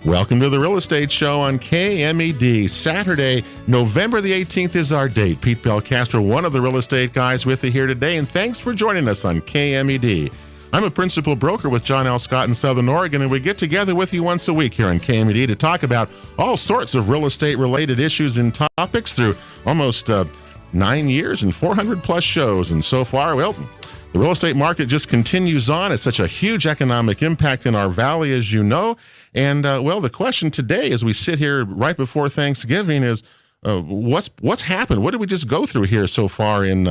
Welcome to the Real Estate Show on KMED. Saturday, November the 18th is our date. Pete Belcastro, one of the real estate guys with you here today, and thanks for joining us on KMED. I'm a principal broker with John L. Scott in Southern Oregon, and we get together with you once a week here on KMED to talk about all sorts of real estate-related issues and topics through almost 9 years and 400-plus shows. And so far, well, the real estate market just continues on. It's such a huge economic impact in our valley, as you know. And, well, the question today as we sit here right before Thanksgiving is, what's happened? What did we just go through here so far in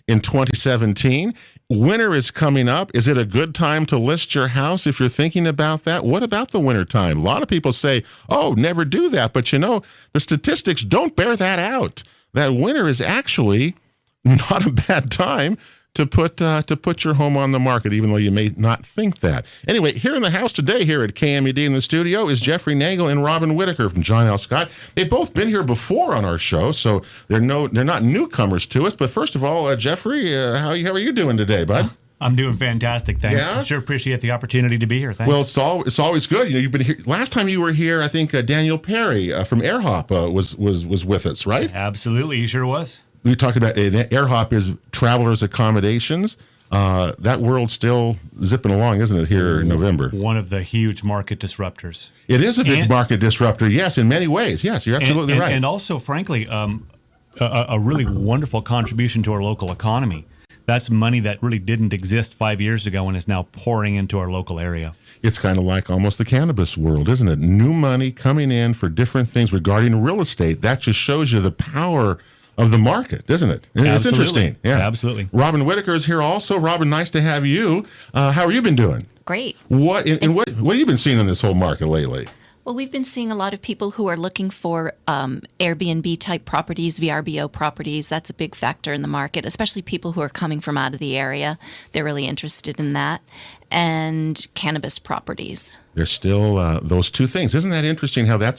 2017? Winter is coming up. Is it a good time to list your house if you're thinking about that? What about the winter time? A lot of people say, oh, never do that. But, you know, the statistics don't bear that out. That winter is actually not a bad time to put your home on the market, even though you may not think that. Anyway, here in the house today, here at KMED in the studio, is Jeffrey Nagel and Robin Whitaker from John L. Scott. They've both been here before on our show, so they're not newcomers to us. But first of all, Jeffrey, how are you doing today, bud? I'm doing fantastic, thanks. Yeah? Sure appreciate the opportunity to be here, thanks. Well, it's always good. You know, you've been here. Last time you were here, I think Daniel Perry from AirHop was with us, right? Absolutely, he sure was. We talked about AirHop is travelers' accommodations. That world's still zipping along, isn't it, here in November? One of the huge market disruptors. It is a big market disruptor, yes, in many ways. Yes, you're absolutely right. And also, frankly, a really wonderful contribution to our local economy. That's money that really didn't exist 5 years ago and is now pouring into our local area. It's kind of like almost the cannabis world, isn't it? New money coming in for different things regarding real estate. That just shows you the power of the market, isn't it? It's interesting. Yeah, absolutely. Robin Whitaker is here also. Robin, nice to have you. How have you been doing? Great. What have you been seeing in this whole market lately? Well, we've been seeing a lot of people who are looking for Airbnb type properties, VRBO properties. That's a big factor in the market, especially people who are coming from out of the area. They're really interested in that. And cannabis properties. There's still those two things. Isn't that interesting how that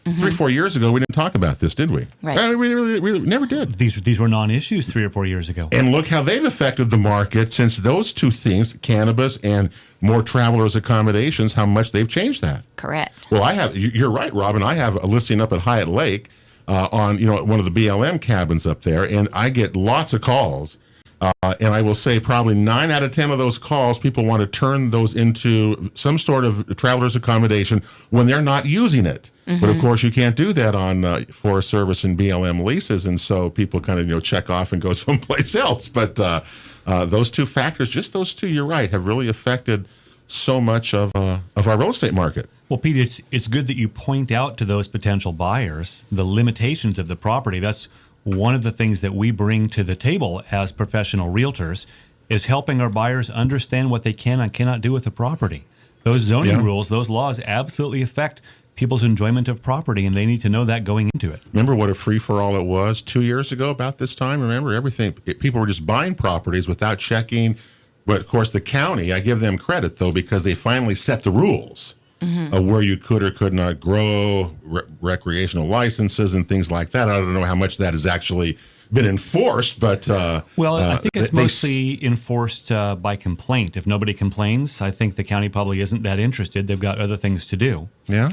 3-4 years ago, we didn't talk about this, did we? Right. We really never did. These were non-issues 3 or 4 years ago. And look how they've affected the market since those two things, cannabis and more travelers' accommodations, how much they've changed that. Correct. Well, you're right, Robin. I have a listing up at Hyatt Lake on one of the BLM cabins up there, and I get lots of calls. And I will say probably 9 out of 10 of those calls, people want to turn those into some sort of traveler's accommodation when they're not using it. Mm-hmm. But of course, you can't do that on Forest Service and BLM leases, and so people kind of check off and go someplace else. But those two factors, just those two, you're right, have really affected so much of our real estate market. Well, Pete, it's good that you point out to those potential buyers the limitations of the property. That's one of the things that we bring to the table as professional realtors is helping our buyers understand what they can and cannot do with the property. Those zoning rules, those laws absolutely affect people's enjoyment of property, and they need to know that going into it. Remember what a free-for-all it was 2 years ago about this time? Remember everything? People were just buying properties without checking. But, of course, the county, I give them credit, though, because they finally set the rules. Mm-hmm. Of where you could or could not grow, recreational licenses and things like that. I don't know how much that has actually been enforced, but... I think it's mostly enforced by complaint. If nobody complains, I think the county probably isn't that interested. They've got other things to do. Yeah?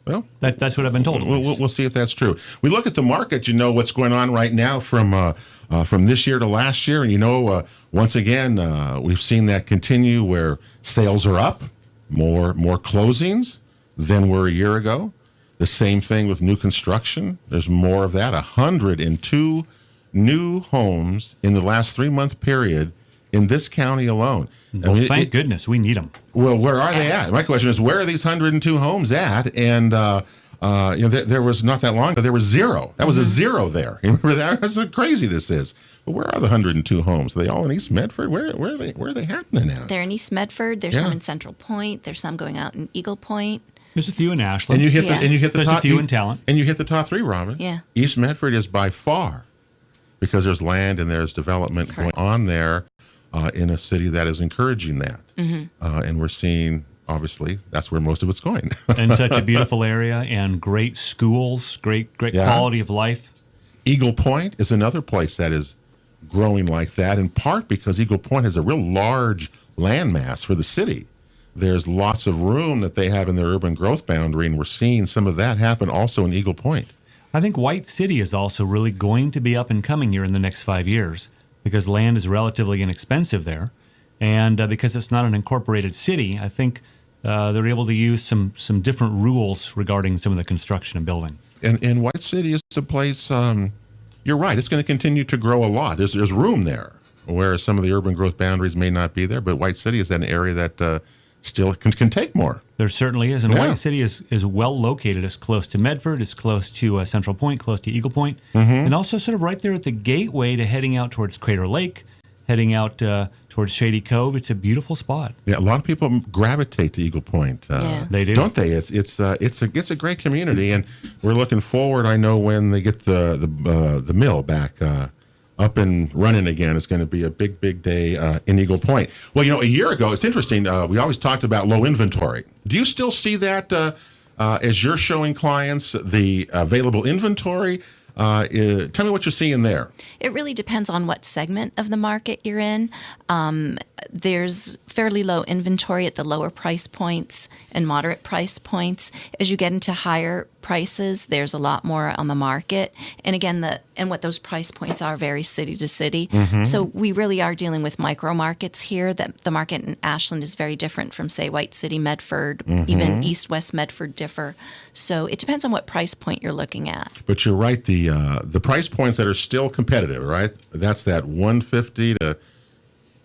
Well, that's what I've been told. We'll see if that's true. We look at the market, what's going on right now from this year to last year, and once again, we've seen that continue where sales are up. More closings than were a year ago. The same thing with new construction. There's more of that. 102 new homes in the last 3-month period in this county alone. Well, thank goodness. We need them. Well, where are they at? My question is, where are these 102 homes at? And there was not that long ago, there was zero. That was a zero there. Remember that? That's how crazy this is. But where are the 102 homes? Are they all in East Medford? Where are they happening now? They're in East Medford. There's some in Central Point. There's some going out in Eagle Point. There's a few in Ashland. And you hit the There's top. a few in Talent. And you hit the top 3, Robin. Yeah. East Medford is by far, because there's land and there's development going on there in a city that is encouraging that. Mm-hmm. And we're seeing, obviously, that's where most of it's going. And such a beautiful area and great schools, great quality of life. Eagle Point is another place that is growing like that, in part because Eagle Point has a real large landmass for the city. there's lots of room that they have in their urban growth boundary, and we're seeing some of that happen also in Eagle Point. I think White City is also really going to be up and coming here in the next 5 years because land is relatively inexpensive there. And because it's not an incorporated city, I think they're able to use some different rules regarding some of the construction and building. And White City is a place, you're right, it's going to continue to grow a lot. There's room there, where some of the urban growth boundaries may not be there, but White City is an area that still can take more. There certainly is. And White City is well located. It's close to Medford. It's close to Central Point, close to Eagle Point, and also sort of right there at the gateway to heading out towards Crater Lake, heading out towards Shady Cove. It's a beautiful spot. Yeah, a lot of people gravitate to Eagle Point. They do, don't they? It's a great community, and we're looking forward. I know when they get the mill back up and running again, it's going to be a big day in Eagle Point. Well, a year ago, it's interesting. We always talked about low inventory. Do you still see that as you're showing clients the available inventory? Tell me what you're seeing there. It really depends on what segment of the market you're in. There's fairly low inventory at the lower price points and moderate price points. As you get into higher prices, there's a lot more on the market. And again, what those price points are vary city to city. So we really are dealing with micro markets here. That the market in Ashland is very different from, say, White City, Medford, even East-West Medford differ. So it depends on what price point you're looking at. But you're right. The price points that are still competitive, right? That's that 150 to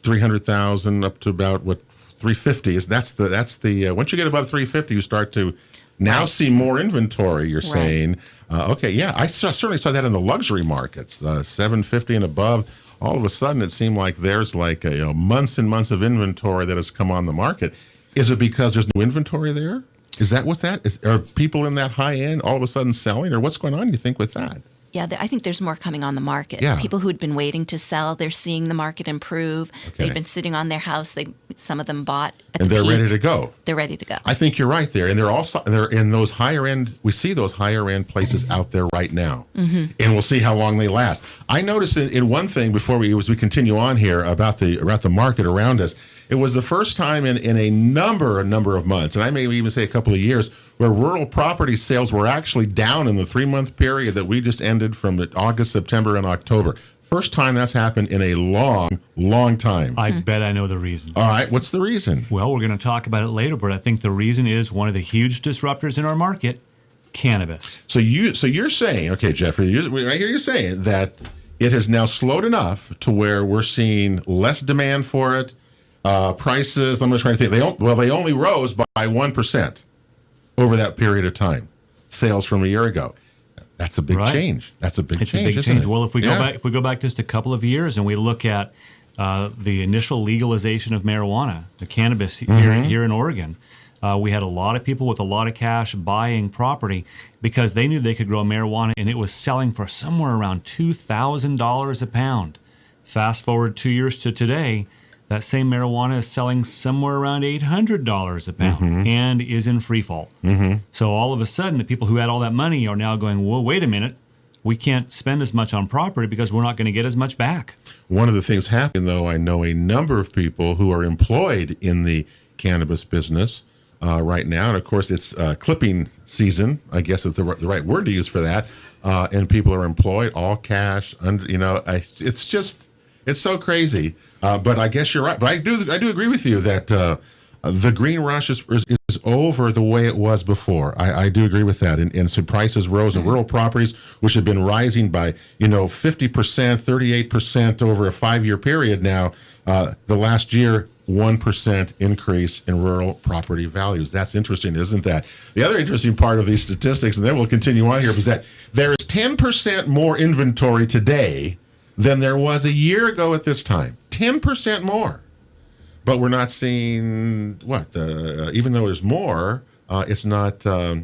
300,000 up to about 350 is. That's the once you get above 350, you start to now see more inventory. You're saying, okay, yeah, I certainly saw that in the luxury markets, 750 and above. All of a sudden, it seemed like there's months and months of inventory that has come on the market. Is it because there's no inventory there? Is that what's that? Are people in that high end all of a sudden selling, or what's going on, you think, with that? Yeah, I think there's more coming on the market. Yeah. People who had been waiting to sell, they're seeing the market improve. Okay. They've been sitting on their house. Some of them bought at and the they're peak. ready to go. They're ready to go. I think you're right there, and they're in those higher end. We see those higher end places out there right now, and we'll see how long they last. I noticed in one thing before we continue on here about the market around us. It was the first time in a number of months, and I may even say a couple of years, where rural property sales were actually down in the 3-month period that we just ended from August, September, and October. First time that's happened in a long time. I bet I know the reason. All right, what's the reason? Well, we're going to talk about it later, but I think the reason is one of the huge disruptors in our market, cannabis. So you're saying, okay, Jeffrey, right here you're saying that it has now slowed enough to where we're seeing less demand for it. Prices, I'm just trying to think. They only rose by 1% over that period of time. Sales from a year ago. That's a big change. That's a big change. It's a big change. Well, if we go back just a couple of years and we look at the initial legalization of marijuana, the cannabis here in Oregon, we had a lot of people with a lot of cash buying property because they knew they could grow marijuana, and it was selling for somewhere around $2,000 a pound. Fast forward 2 years to today. That same marijuana is selling somewhere around $800 a pound and is in free fall. So all of a sudden, the people who had all that money are now going, well, wait a minute. We can't spend as much on property because we're not going to get as much back. One of the things happening, though, I know a number of people who are employed in the cannabis business right now. And, of course, it's clipping season, I guess is the right word to use for that. And people are employed, all cash. It's so crazy. But I guess you're right. But I do agree with you that the green rush is over the way it was before. I do agree with that. And so prices rose in rural properties, which have been rising by 50%, 38% over a 5-year period now. The last year, 1% increase in rural property values. That's interesting, isn't that? The other interesting part of these statistics, and then we'll continue on here, is that there is 10% more inventory today than there was a year ago at this time. 10% more. But we're not seeing even though there's more, it's not well,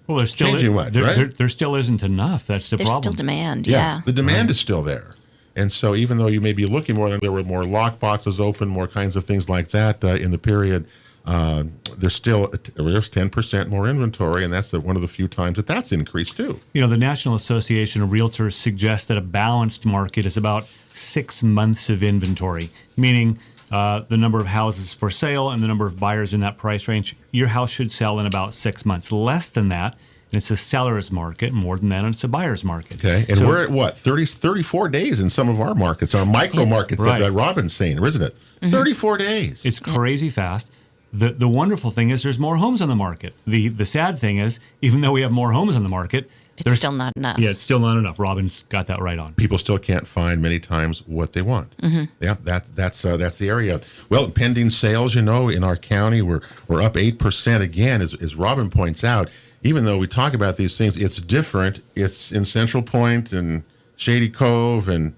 there's still changing much, right? There still isn't enough. That's the problem. There's still demand, yeah. The demand is still there. And so even though you may be looking more, there were more lock boxes open, more kinds of things like that in the period, there's 10% more inventory, and that's one of the few times that's increased too. The National Association of Realtors suggests that a balanced market is about 6 months of inventory, meaning the number of houses for sale and the number of buyers in that price range, your house should sell in about 6 months. Less than that, and it's a seller's market. More than that, and it's a buyer's market. Okay, and we're at what, 34 days in some of our markets, our micro markets that Robin's saying, isn't it? 34 days. It's crazy fast. The wonderful thing is there's more homes on the market. The sad thing is, even though we have more homes on the market, it's still not enough. Yeah, it's still not enough. Robin's got that right on. People still can't find many times what they want. Yeah, that's the area. Well, pending sales, in our county, we're up 8% again, as Robin points out. Even though we talk about these things, it's different. It's in Central Point and Shady Cove and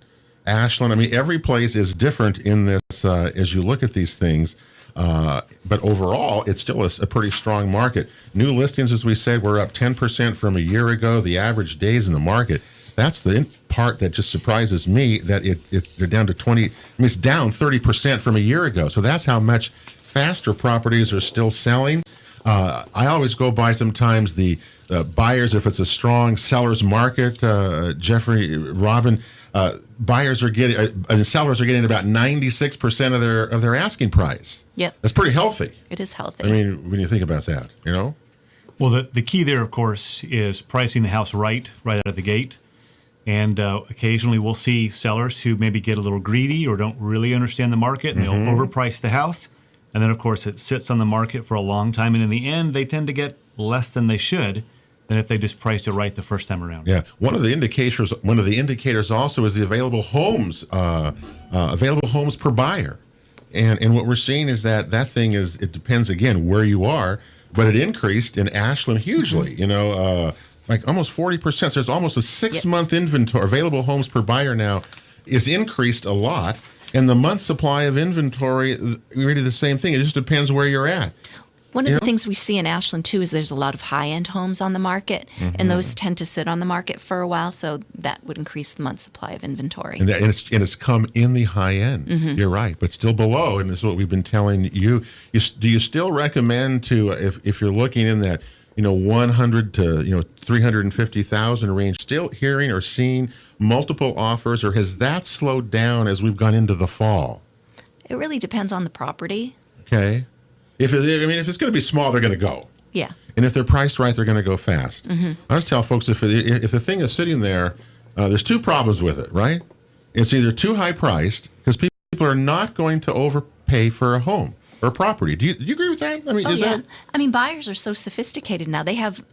Ashland. I mean, every place is different in this as you look at these things. But overall, it's still a pretty strong market. New listings, as we said, were up 10% from a year ago. The average days in the market, that's the part that just surprises me, that they're down to 20. I mean, it's down 30% from a year ago. So that's how much faster properties are still selling. I always go by sometimes the buyers, if it's a strong seller's market, Jeffrey, Robin, buyers are getting, and sellers are getting about 96% of their asking price. Yep. That's pretty healthy. It is healthy. I mean, when you think about that, Well, the key there, of course, is pricing the house right out of the gate. And occasionally we'll see sellers who maybe get a little greedy or don't really understand the market, and they'll overprice the house. And then, of course, it sits on the market for a long time. And in the end, they tend to get less than they should than if they just priced it right the first time around. Yeah. One of the indicators also is the available homes per buyer. And what we're seeing is that thing it depends, again, where you are, but it increased in Ashland hugely, like almost 40%. So there's almost a 6-month inventory. Available homes per buyer now is increased a lot. And the month supply of inventory, really the same thing. It just depends where you're at. One of the things we see in Ashland, too, is there's a lot of high-end homes on the market, and those tend to sit on the market for a while, so that would increase the month supply of inventory. And it's come in the high end. You're right, but still below, and this is what we've been telling you. Do you still recommend to, if you're looking in that 100 to 350,000 range, still hearing or seeing multiple offers, or has that slowed down as we've gone into the fall? It really depends on the property. Okay. If it's going to be small, they're going to go. Yeah. And if they're priced right, they're going to go fast. I always tell folks, if the thing is sitting there, there's two problems with it, right? It's either too high priced, because people are not going to overpay for a home or a property. Do you agree with that? I mean, I mean, buyers are so sophisticated now. They have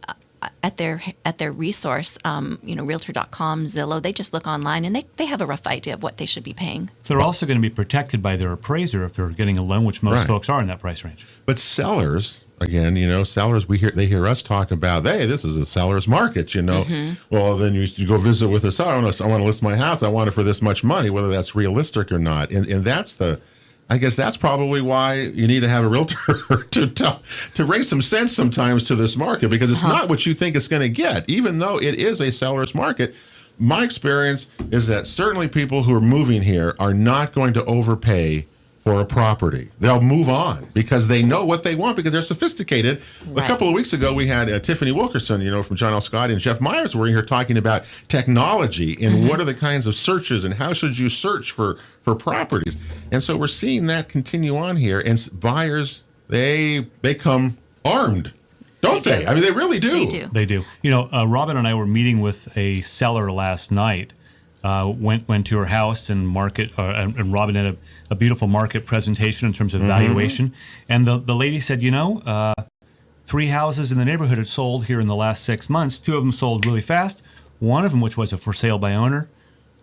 at their resource, Realtor.com, Zillow. They just look online and they have a rough idea of what they should be paying. They're also going to be protected by their appraiser if they're getting a loan, which most folks are in that price range. But sellers, again, sellers, they hear us talk about, hey, this is a seller's market, Well, then you go visit with us. I want to list my house. I want it for this much money, whether that's realistic or not. And that's I guess that's probably why you need to have a realtor to raise some sense sometimes to this market, because it's not what you think it's going to get, even though it is a seller's market. My experience is that certainly people who are moving here are not going to overpay for a property. They'll move on because they know what they want, because they're sophisticated. Right. A couple of weeks ago, we had Tiffany Wilkerson, from John L. Scott, and Jeff Myers were in here talking about technology and what are the kinds of searches and how should you search for properties. And so we're seeing that continue on here. And buyers, they come armed, don't they? I mean, they really do. They do. Robin and I were meeting with a seller last night. Went to her house and and Robin had a beautiful market presentation in terms of valuation. And the lady said, 3 houses in the neighborhood had sold here in the last 6 months. 2 of them sold really fast. One of them, which was a for sale by owner.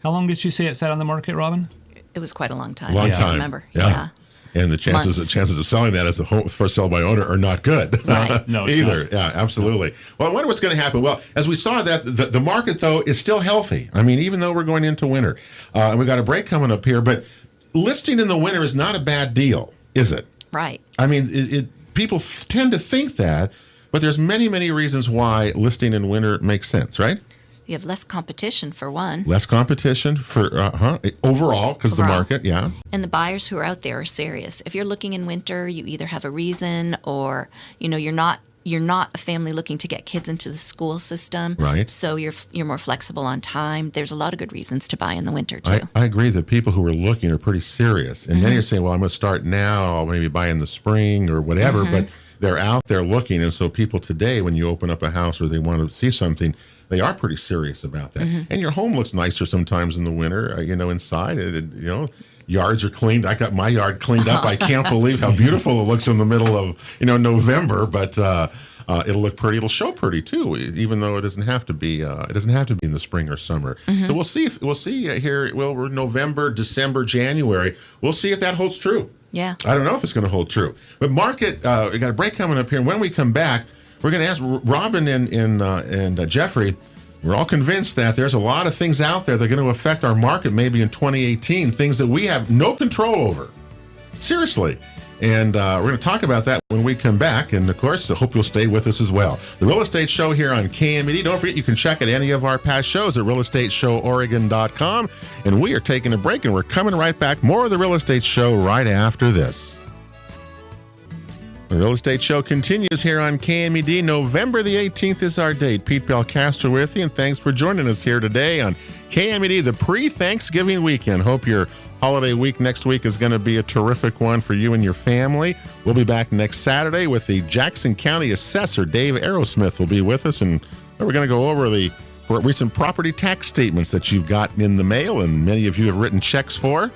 How long did she say it sat on the market, Robin? It was quite a long time. I remember. Yeah. And the chances of selling that as a home for sale by owner are not good. Right. No, either. Not. Yeah, absolutely. Well, I wonder what's going to happen. Well, as we saw that, the market, though, is still healthy. I mean, even though we're going into winter. And we got a break coming up here, but listing in the winter is not a bad deal, is it? Right. I mean, people tend to think that, but there's many, many reasons why listing in winter makes sense, right? You have less competition, for one. Less competition for overall, because the market, And the buyers who are out there are serious. If you're looking in winter, you either have a reason, or you're not you're not a family looking to get kids into the school system. Right. So you're more flexible on time. There's a lot of good reasons to buy in the winter too. I agree that people who are looking are pretty serious. And many are saying, well, I'm going to start now. I'll maybe buy in the spring or whatever. But they're out there looking. And so people today, when you open up a house or they want to see something, they are pretty serious about that. And your home looks nicer sometimes in the winter, inside. Yards are cleaned. I got my yard cleaned up. I can't believe how beautiful it looks in the middle of, November, but it'll look pretty. It'll show pretty too, even though it doesn't have to be. It doesn't have to be in the spring or summer. So we'll see. Here. Well, we're November, December, January. We'll see if that holds true. Yeah. I don't know if it's going to hold true. But market. We got a break coming up here, and when we come back, we're going to ask Robin and Jeffrey. We're all convinced that there's a lot of things out there that are going to affect our market maybe in 2018, things that we have no control over. Seriously. And we're going to talk about that when we come back. And, of course, I hope you'll stay with us as well. The Real Estate Show here on KMED. Don't forget, you can check out any of our past shows at realestateshowOregon.com. And we are taking a break, and we're coming right back. More of The Real Estate Show right after this. The Real Estate Show continues here on KMED. November the 18th is our date. Pete Belcastro with you, and thanks for joining us here today on KMED, the pre-Thanksgiving weekend. Hope your holiday week next week is going to be a terrific one for you and your family. We'll be back next Saturday with the Jackson County Assessor, Dave Aerosmith, will be with us, and we're going to go over the recent property tax statements that you've gotten in the mail, and many of you have written checks for.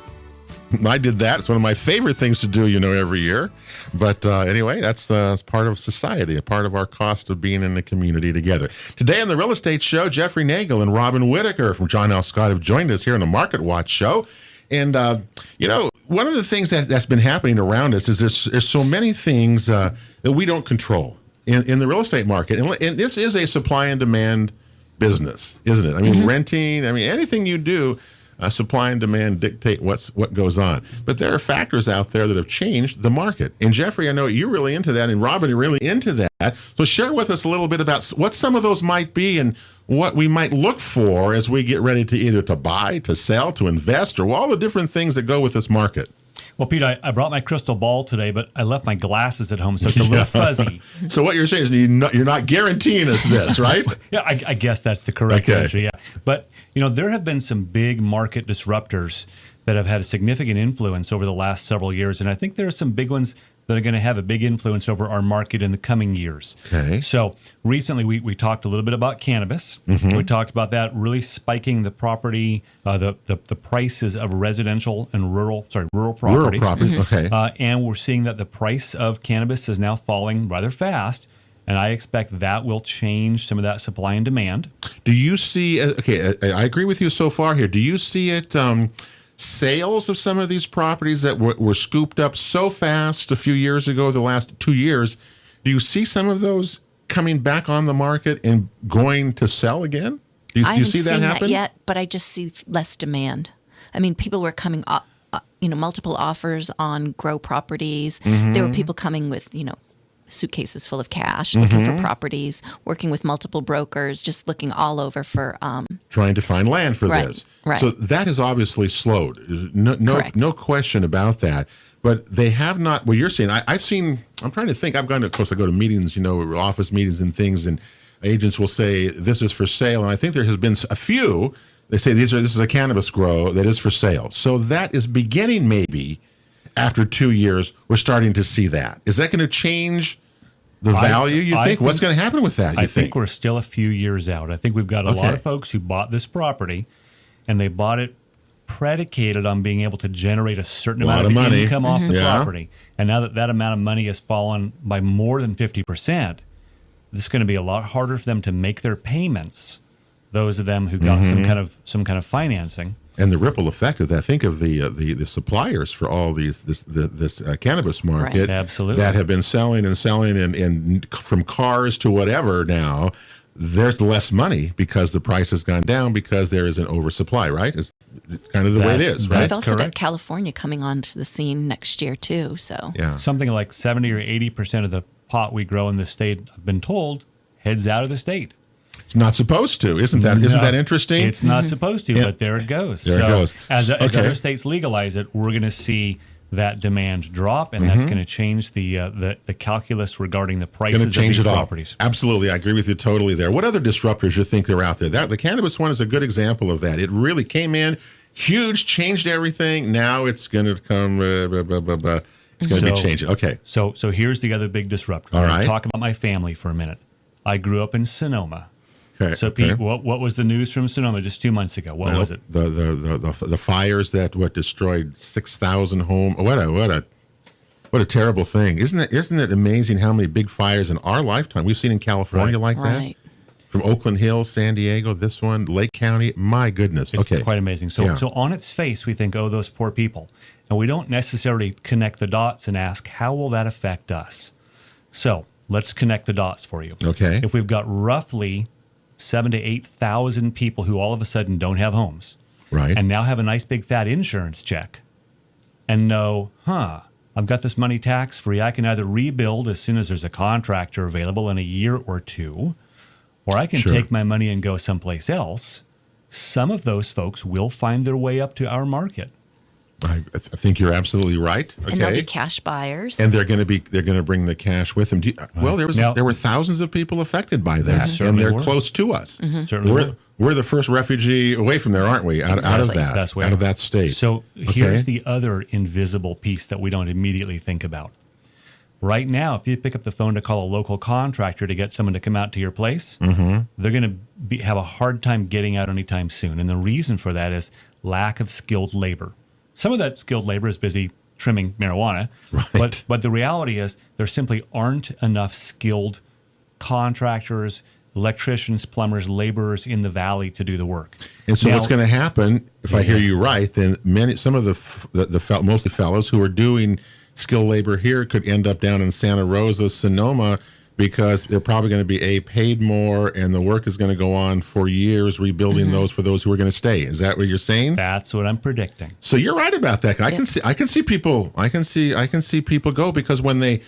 I did that. It's one of my favorite things to do, every year. But anyway, that's part of society, a part of our cost of being in the community together. Today on the Real Estate Show, Jeffrey Nagel and Robin Whitaker from John L. Scott have joined us here on the Market Watch Show. And, one of the things that's been happening around us is there's so many things that we don't control in the real estate market. And this is a supply and demand business, isn't it? I mean, renting, anything you do, supply and demand dictate what goes on. But there are factors out there that have changed the market. And Jeffrey, I know you're really into that, and Robin, you're really into that. So share with us a little bit about what some of those might be and what we might look for as we get ready to either to buy, to sell, to invest, or all the different things that go with this market. Well, Pete, I brought my crystal ball today, but I left my glasses at home, so it's a little fuzzy. So what you're saying is you're not guaranteeing us this, right? Yeah, I guess that's the correct answer, yeah. But, there have been some big market disruptors that have had a significant influence over the last several years, and I think there are some big ones that are going to have a big influence over our market in the coming years. Okay. So recently we talked a little bit about cannabis. We talked about that really spiking the property, the prices of residential and rural property. Rural property, okay. And we're seeing that the price of cannabis is now falling rather fast. And I expect that will change some of that supply and demand. Do you see, I agree with you so far here. Do you see it, sales of some of these properties that were scooped up so fast a few years ago, the last 2 years, do you see some of those coming back on the market and going to sell again? Do you see that happen? I haven't seen that yet, but I just see less demand. People were coming up, multiple offers on grow properties. There were people coming with, suitcases full of cash, looking for properties, working with multiple brokers, just looking all over for trying to find land for this. Right. So that has obviously slowed. No question about that. But they have not. Well, you're saying I've seen. I'm trying to think. I've gone to, of course, I go to meetings, office meetings and things, and agents will say this is for sale, and I think there has been a few. They say this is a cannabis grow that is for sale. So that is beginning maybe. After 2 years, we're starting to see that. Is that going to change the value, you think? What's going to happen with that, I think we're still a few years out. I think we've got a lot of folks who bought this property, and they bought it predicated on being able to generate a certain amount of money. Income off the property. And now that amount of money has fallen by more than 50%, this is going to be a lot harder for them to make their payments, those of them who got some kind of financing. And the ripple effect of that. Think of the suppliers for all this cannabis market, absolutely, that have been selling and from cars to whatever now. There's less money because the price has gone down because there is an oversupply, right? It's kind of the way it is, right? We've also got California coming onto the scene next year too. So something like 70 or 80% of the pot we grow in the state, I've been told, heads out of the state. It's not supposed to, isn't that interesting? It's not supposed to, but there it goes. There it goes. As other states legalize it, we're going to see that demand drop, and that's going to change the calculus regarding the prices of these properties. Absolutely, I agree with you totally there. What other disruptors you think are out there? The cannabis one is a good example of that. It really came in huge, changed everything. Now it's going to come. It's going to be changing. Okay. So here's the other big disruptor. All right. Talk about my family for a minute. I grew up in Sonoma. Okay. So, Pete, what was the news from Sonoma just 2 months ago? What was it? The fires that destroyed 6,000 homes. What a terrible thing! Isn't it amazing how many big fires in our lifetime we've seen in California like that? From Oakland Hills, San Diego, this one, Lake County. My goodness. It's quite amazing. So on its face, we think, oh, those poor people, and we don't necessarily connect the dots and ask, how will that affect us? So let's connect the dots for you. Okay. If we've got roughly 7,000 to 8,000 people who all of a sudden don't have homes, right, and now have a nice big fat insurance check, and know, I've got this money tax free. I can either rebuild as soon as there's a contractor available in a year or two, or I can take my money and go someplace else. Some of those folks will find their way up to our market. I think you're absolutely right. Okay. And they'll be cash buyers. And they're going to bring the cash with them. Well, there were thousands of people affected by that, and they're close to us. We're the first refugee away from there, aren't we? Out of that state. So here's the other invisible piece that we don't immediately think about. Right now, if you pick up the phone to call a local contractor to get someone to come out to your place, they're going to have a hard time getting out anytime soon. And the reason for that is lack of skilled labor. Some of that skilled labor is busy trimming marijuana, but the reality is there simply aren't enough skilled contractors, electricians, plumbers, laborers in the valley to do the work. And so what's going to happen, if I hear you right, then some of the mostly fellows who are doing skilled labor here could end up down in Santa Rosa, Sonoma, because they're probably going to be paid more, and the work is going to go on for years, rebuilding those for those who are going to stay. Is that what you're saying? That's what I'm predicting. So you're right about that. I can see people go, because when they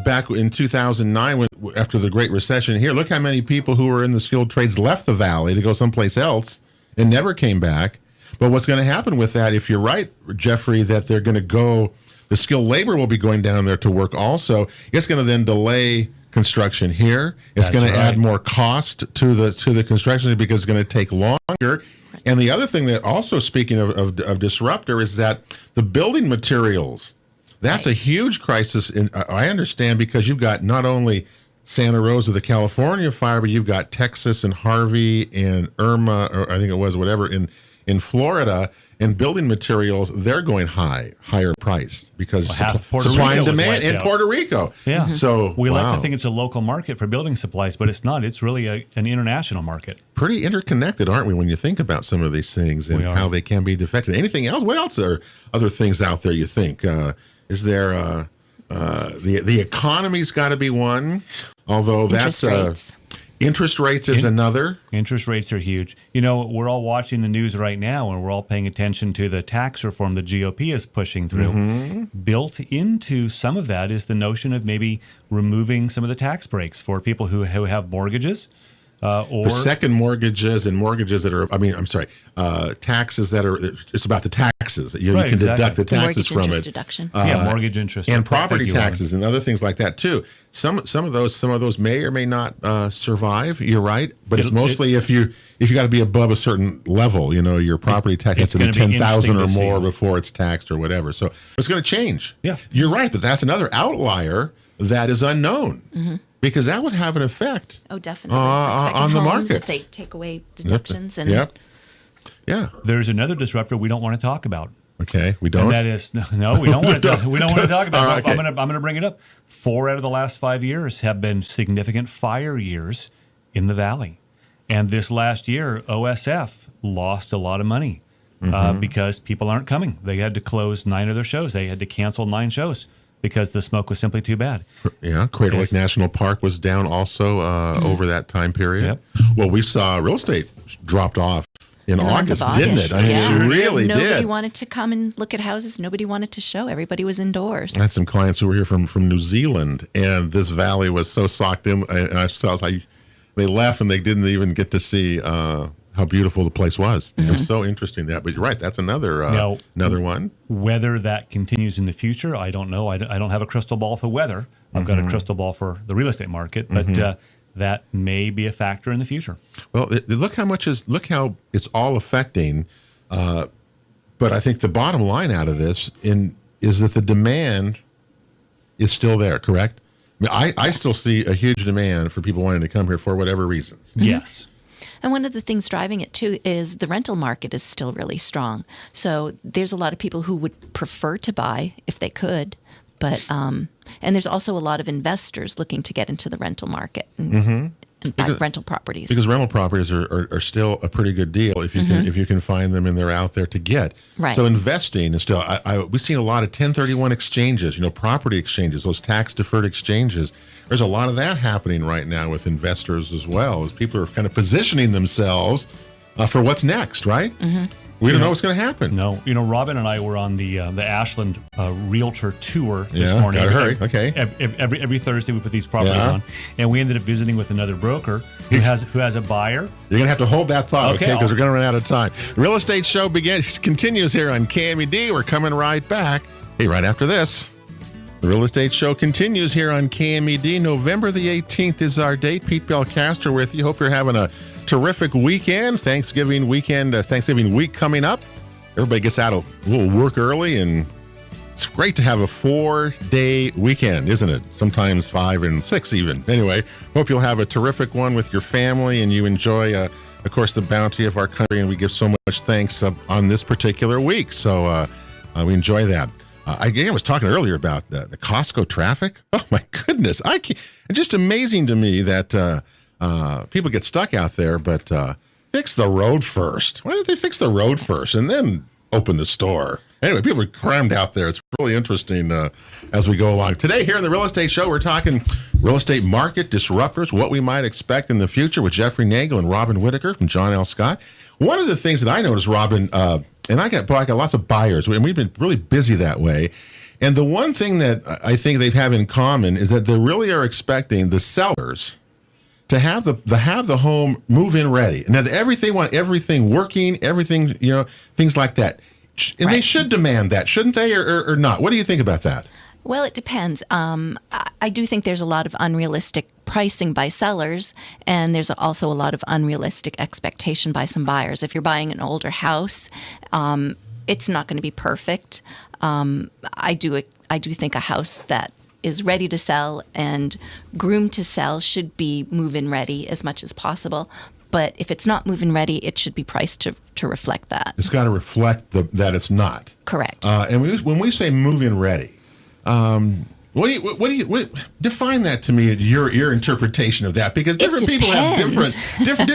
back in 2009, after the Great Recession here, look how many people who were in the skilled trades left the valley to go someplace else and never came back. But what's going to happen with that, if you're right, Jeffrey, that they're going to go, the skilled labor will be going down there to work also. It's going to then delay construction here. It's going to add more cost to the construction because it's going to take longer. And the other thing that also, speaking of disruptor, is that the building materials, that's a huge crisis. I understand, because you've got not only Santa Rosa, the California fire, but you've got Texas and Harvey and Irma, or I think it was whatever, in Florida. And building materials, they're going higher price because supply and demand in Puerto Rico. Yeah. So we like to think it's a local market for building supplies, but it's not. It's really an international market. Pretty interconnected, aren't we, when you think about some of these things and how they can be affected. Anything else? What else are other things out there you think? Is there the economy's got to be one, although interest rates is another. Interest rates are huge. You know, we're all watching the news right now, and we're all paying attention to the tax reform the GOP is pushing through. Built into some of that is the notion of maybe removing some of the tax breaks for people who have mortgages. For second mortgages and mortgages that are, taxes that are, it's about the taxes. You can deduct the taxes from it. Deduction. Mortgage interest. And property taxes and other things like that too. Some of those may or may not survive. You're right. But it's mostly if you got to be above a certain level, your property tax has to be 10,000 or more before it's taxed or whatever. So it's going to change. Yeah. You're right. But that's another outlier that is unknown. Because that would have an effect. Oh, definitely. On the markets. If they take away deductions. Yeah. There's another disruptor we don't want to talk about. Okay, we don't. And that is no, we don't want to. We don't want to talk about. Right, okay. I'm going to bring it up. 4 out of the last 5 years have been significant fire years in the valley, and this last year, OSF lost a lot of money because people aren't coming. They had to close 9 of their shows. They had to cancel 9 shows. Because the smoke was simply too bad. Yeah, Crater Lake National Park was down also over that time period. Yep. Well, we saw real estate dropped off in August, didn't it? I mean, it really did. Nobody wanted to come and look at houses. Nobody wanted to show. Everybody was indoors. I had some clients who were here from New Zealand, and this valley was so socked in. And I saw like they left, and they didn't even get to see how beautiful the place was. It was so interesting that. But you're right, that's another one. Whether that continues in the future, I don't know. I don't have a crystal ball for weather. I've got a crystal ball for the real estate market, but that may be a factor in the future. Well, look how it's all affecting. But I think the bottom line out of this is that the demand is still there, correct? I mean, I still see a huge demand for people wanting to come here for whatever reasons. Yes. And one of the things driving it too is the rental market is still really strong. So there's a lot of people who would prefer to buy if they could, but and there's also a lot of investors looking to get into the rental market and buy rental properties. Because rental properties are still a pretty good deal if you can find them and they're out there to get. Right. So investing is still. We've seen a lot of 1031 exchanges, property exchanges, those tax deferred exchanges. There's a lot of that happening right now with investors as well, as people are kind of positioning themselves for what's next, right? We don't know what's going to happen. No. Robin and I were on the Ashland Realtor Tour this morning. Gotta hurry. Okay. Every Thursday we put these properties on, and we ended up visiting with another broker who has a buyer. You're going to have to hold that thought, okay? Because we're going to run out of time. The Real Estate Show continues here on KMED. We're coming right back. Hey, right after this. The Real Estate Show continues here on KMED. November the 18th is our date. Pete Belcastro with you. Hope you're having a terrific weekend. Thanksgiving week coming up. Everybody gets out a little work early, and it's great to have a 4-day weekend, isn't it? Sometimes 5 and 6 even. Anyway, hope you'll have a terrific one with your family and you enjoy, of course, the bounty of our country, and we give so much thanks on this particular week. So we enjoy that. I was talking earlier about the Costco traffic. Oh my goodness. It's just amazing to me that people get stuck out there, but fix the road first. Why don't they fix the road first and then open the store? Anyway, people are crammed out there. It's really interesting as we go along. Today here in the Real Estate Show, we're talking real estate market disruptors, what we might expect in the future with Jeffrey Nagel and Robin Whitaker from John L. Scott. One of the things that I noticed, Robin, and I got lots of buyers, and we've been really busy that way. And the one thing that I think they have in common is that they really are expecting the sellers to have the home move-in ready. And that they want everything working, everything, things like that. And they should demand that, shouldn't they, or not? What do you think about that? Well, it depends. I do think there's a lot of unrealistic pricing by sellers, and there's also a lot of unrealistic expectation by some buyers. If you're buying an older house, it's not going to be perfect. I do think a house that is ready to sell and groomed to sell should be move-in ready as much as possible. But if it's not move-in ready, it should be priced to reflect that. It's got to reflect that it's not. Correct. And when we say move-in ready, what do you define that to me? Your interpretation of that, because different people have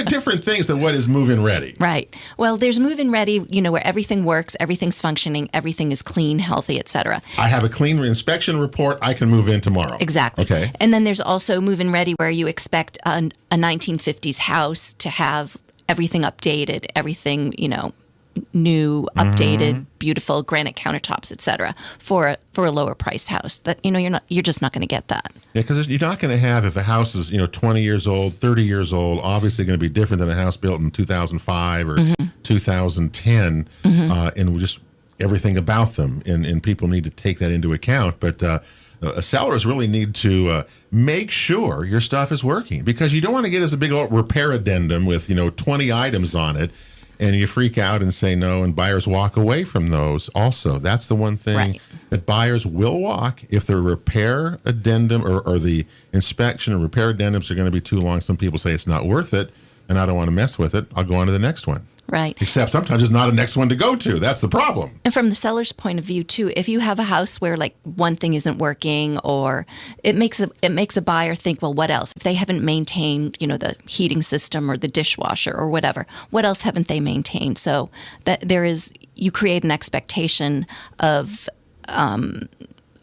different things than what is move-in ready. Right. Well, there's move-in ready, where everything works, everything's functioning, everything is clean, healthy, etc. I have a clean inspection report. I can move in tomorrow. Exactly. Okay. And then there's also move-in ready, where you expect a 1950s house to have everything updated, everything new, updated, beautiful granite countertops, etc. for a lower priced house. That you're just not going to get that. Yeah, because you're not going to have, if a house is 20 years old, 30 years old, obviously going to be different than a house built in 2005 or 2010, and just everything about them, and people need to take that into account. But sellers really need to make sure your stuff is working, because you don't want to get as a big old repair addendum with 20 items on it, and you freak out and say no, and buyers walk away from those also. That's the one thing that buyers will walk if the repair addendum or the inspection and repair addendums are going to be too long. Some people say it's not worth it, and I don't want to mess with it. I'll go on to the next one. Right. Except sometimes there's not a next one to go to. That's the problem. And from the seller's point of view too, if you have a house where one thing isn't working, or it makes a buyer think, well, what else? If they haven't maintained, the heating system or the dishwasher or whatever, what else haven't they maintained? So that you create an expectation of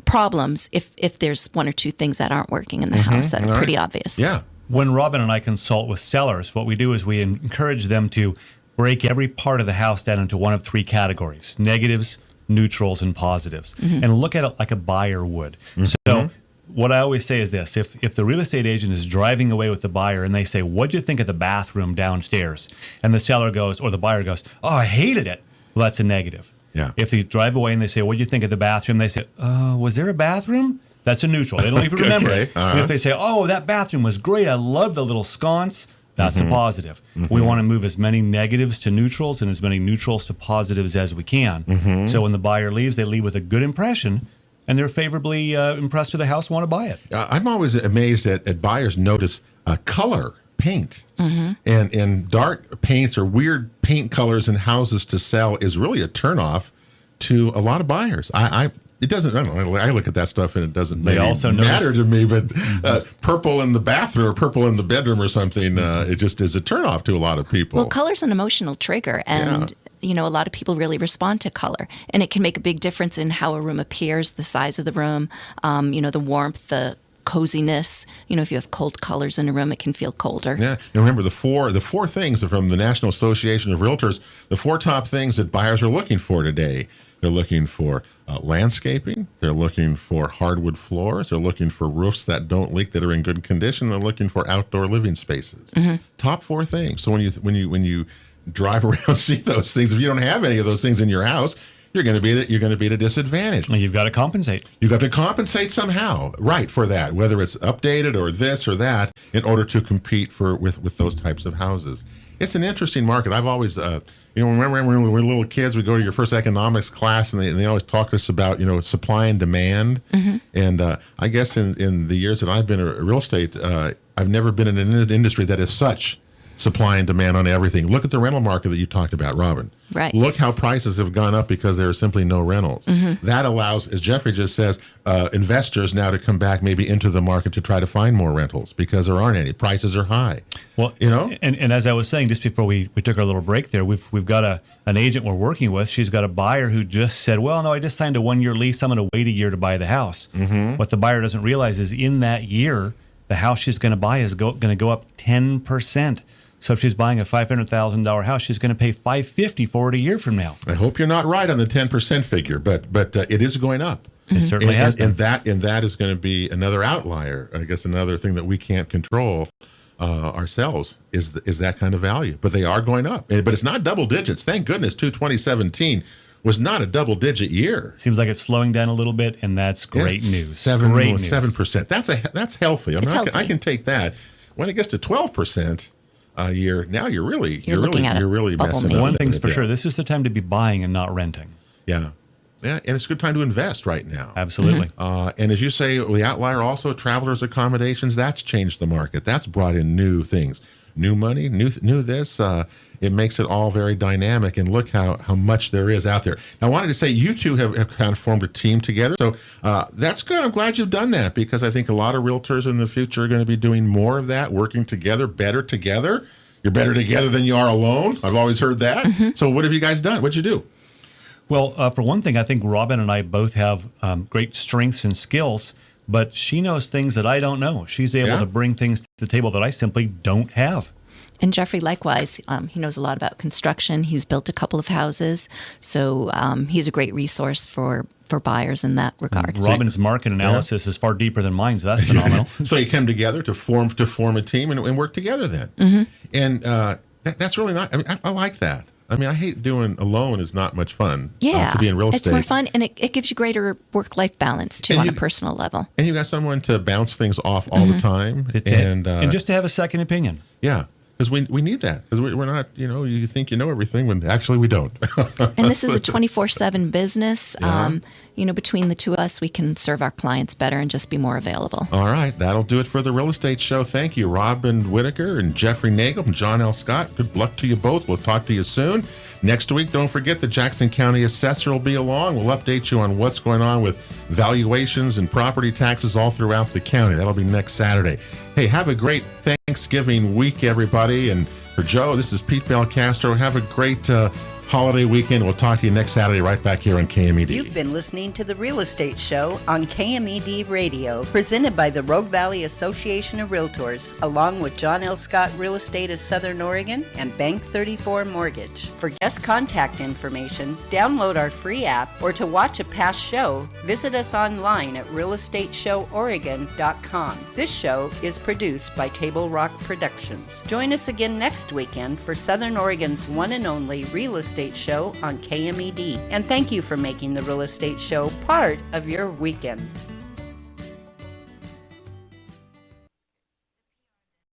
problems if there's one or two things that aren't working in the house that are pretty obvious. Yeah. When Robin and I consult with sellers, what we do is we encourage them to break every part of the house down into one of 3 categories: negatives, neutrals, and positives, and look at it like a buyer would. So what I always say is this: if the real estate agent is driving away with the buyer and they say, "What'd you think of the bathroom downstairs?" and the seller goes or the buyer goes, "Oh, I hated it," well, that's a negative. Yeah. If they drive away and they say, "What'd you think of the bathroom?" they say, "Was there a bathroom?" That's a neutral. They don't even remember it. And if they say, "Oh, that bathroom was great. I love the little sconce," that's a positive. We want to move as many negatives to neutrals and as many neutrals to positives as we can. So when the buyer leaves, they leave with a good impression, and they're favorably impressed with the house, want to buy it. I'm always amazed at buyers notice color, paint, and dark paints or weird paint colors in houses to sell is really a turnoff to a lot of buyers. It doesn't. I don't know. I look at that stuff and it doesn't matter to me. But purple in the bathroom or purple in the bedroom or something, it just is a turnoff to a lot of people. Well, color's an emotional trigger, and a lot of people really respond to color, and it can make a big difference in how a room appears, the size of the room, the warmth, the coziness. If you have cold colors in a room, it can feel colder. Yeah. And remember the four things from the National Association of Realtors. The 4 top things that buyers are looking for today. They're looking for landscaping. They're looking for hardwood floors. They're looking for roofs that don't leak, that are in good condition. They're looking for outdoor living spaces. Top 4 things. So when you drive around, see those things, if you don't have any of those things in your house, you're going to be at a disadvantage. And you've got to compensate. You've got to compensate somehow, right, for that, whether it's updated or this or that, in order to compete with those types of houses. It's an interesting market. I've always, remember when we were little kids, we go to your first economics class, and they always talk to us about, supply and demand. And I guess in the years that I've been in real estate, I've never been in an industry that is such supply and demand on everything. Look at the rental market that you talked about, Robin. Right. Look how prices have gone up because there are simply no rentals. That allows, as Jeffrey just says, investors now to come back maybe into the market to try to find more rentals because there aren't any. Prices are high. Well, and as I was saying just before we took our little break there, we've got an agent we're working with. She's got a buyer who just said, "Well, no, I just signed a 1-year lease. I'm going to wait a year to buy the house." What the buyer doesn't realize is in that year, the house she's going to buy is going to go up 10%. So if she's buying a $500,000 house, she's going to pay $550,000 for it a year from now. I hope you're not right on the 10% figure, but it is going up. It certainly has been. And that is going to be another outlier. I guess another thing that we can't control ourselves is that kind of value. But they are going up. But it's not double digits. Thank goodness 2017 was not a double-digit year. Seems like it's slowing down a little bit, and that's great news. 7%. That's healthy. Healthy. I can take that. When it gets to 12%. A year. Now you're really messing up. One thing's for sure: this is the time to be buying and not renting. Yeah, and it's a good time to invest right now. Absolutely. And as you say, the Outlier also travelers accommodations. That's changed the market. That's brought in new things, new money, new this. It makes it all very dynamic. And look how much there is out there. Now, I wanted to say you two have kind of formed a team together. So that's good. I'm glad you've done that because I think a lot of realtors in the future are going to be doing more of that, working together, better together. You're better together than you are alone. I've always heard that. So what have you guys done? What'd you do? Well, for one thing, I think Robin and I both have great strengths and skills, but she knows things that I don't know. She's able to bring things to the table that I simply don't have. And Jeffrey, likewise, he knows a lot about construction. He's built a couple of houses, so he's a great resource for buyers in that regard. Robin's market analysis is far deeper than mine, so that's phenomenal. So you come together to form a team and work together then. And that's really not. I mean, I like that. I mean, I hate doing alone is not much fun. To be in real estate. It's more fun, and it gives you greater work-life balance too on a personal level. And you got someone to bounce things off all the time, and just to have a second opinion. Yeah. Because we need that. Because we're not, you think you know everything when actually we don't. And this is a 24/7 business. Between the two of us, we can serve our clients better and just be more available. All right. That'll do it for the Real Estate Show. Thank you, Robin Whitaker and Jeffrey Nagel and John L. Scott. Good luck to you both. We'll talk to you soon. Next week, don't forget the Jackson County Assessor will be along. We'll update you on what's going on with valuations and property taxes all throughout the county. That'll be next Saturday. Hey, have a great Thanksgiving week, everybody. And for Joe, this is Pete Belcastro. Have a great holiday weekend. We'll talk to you next Saturday right back here on KMED. You've been listening to The Real Estate Show on KMED Radio, presented by the Rogue Valley Association of Realtors, along with John L. Scott Real Estate of Southern Oregon and Bank 34 Mortgage. For guest contact information, download our free app, or to watch a past show, visit us online at realestateshoworegon.com. This show is produced by Table Rock Productions. Join us again next weekend for Southern Oregon's one and only Real Estate Show on KMED. And thank you for making the Real Estate Show part of your weekend.